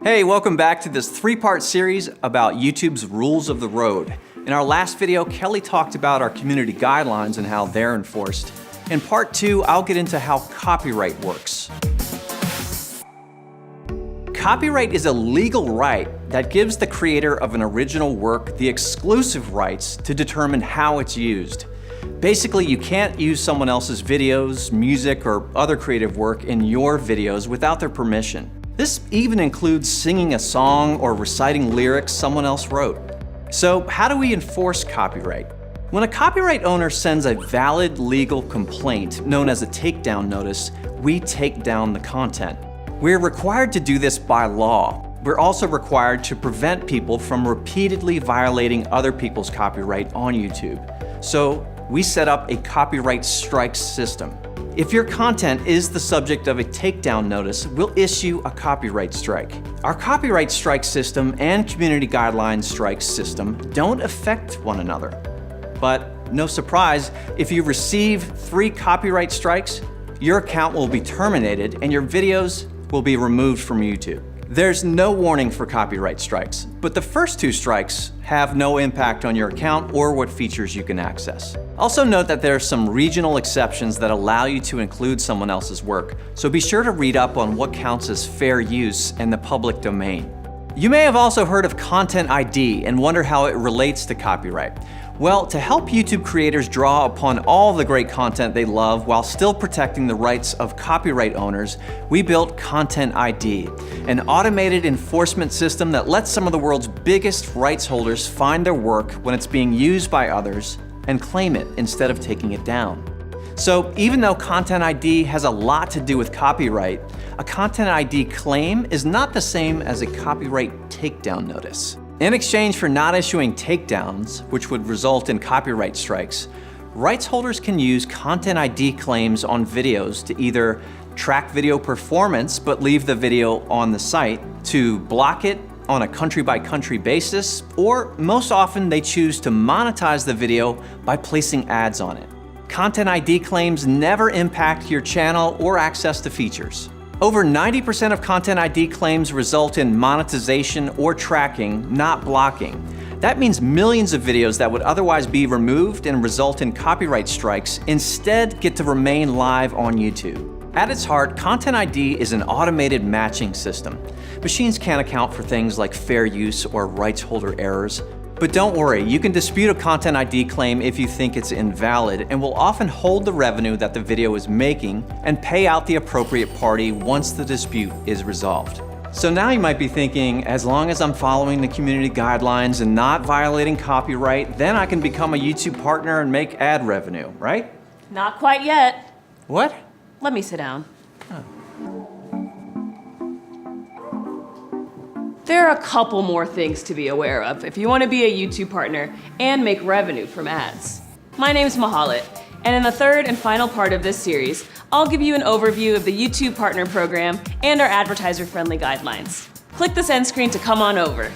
Hey, welcome back to this three-part series about YouTube's rules of the road. In our last video, Kelly talked about our community guidelines and how they're enforced. In part 2, I'll get into how copyright works. Copyright is a legal right that gives the creator of an original work the exclusive rights to determine how it's used. Basically, you can't use someone else's videos, music, or other creative work in your videos without their permission. This even includes singing a song or reciting lyrics someone else wrote. So how do we enforce copyright? When a copyright owner sends a valid legal complaint, known as a takedown notice, we take down the content. We're required to do this by law. We're also required to prevent people from repeatedly violating other people's copyright on YouTube. So we set up a copyright strikes system. If your content is the subject of a takedown notice, we'll issue a copyright strike. Our copyright strike system and community guidelines strike system don't affect one another. But no surprise, if you receive 3 copyright strikes, your account will be terminated and your videos will be removed from YouTube. There's no warning for copyright strikes, but the first 2 strikes have no impact on your account or what features you can access. Also note that there are some regional exceptions that allow you to include someone else's work, so be sure to read up on what counts as fair use in the public domain. You may have also heard of Content ID and wonder how it relates to copyright. Well, to help YouTube creators draw upon all the great content they love while still protecting the rights of copyright owners, we built Content ID, an automated enforcement system that lets some of the world's biggest rights holders find their work when it's being used by others and claim it instead of taking it down. So even though Content ID has a lot to do with copyright, a Content ID claim is not the same as a copyright takedown notice. In exchange for not issuing takedowns, which would result in copyright strikes, rights holders can use Content ID claims on videos to either track video performance but leave the video on the site, to block it on a country-by-country basis, or most often they choose to monetize the video by placing ads on it. Content ID claims never impact your channel or access to features. Over 90% of Content ID claims result in monetization or tracking, not blocking. That means millions of videos that would otherwise be removed and result in copyright strikes instead get to remain live on YouTube. At its heart, Content ID is an automated matching system. Machines can't account for things like fair use or rights holder errors. But don't worry, you can dispute a Content ID claim if you think it's invalid, and will often hold the revenue that the video is making and pay out the appropriate party once the dispute is resolved. So now you might be thinking, as long as I'm following the community guidelines and not violating copyright, then I can become a YouTube partner and make ad revenue, right? Not quite yet. What? Let me sit down. Oh. There are a couple more things to be aware of if you want to be a YouTube partner and make revenue from ads. My name's Mahalit, and in the third and final part of this series, I'll give you an overview of the YouTube Partner Program and our advertiser-friendly guidelines. Click this end screen to come on over.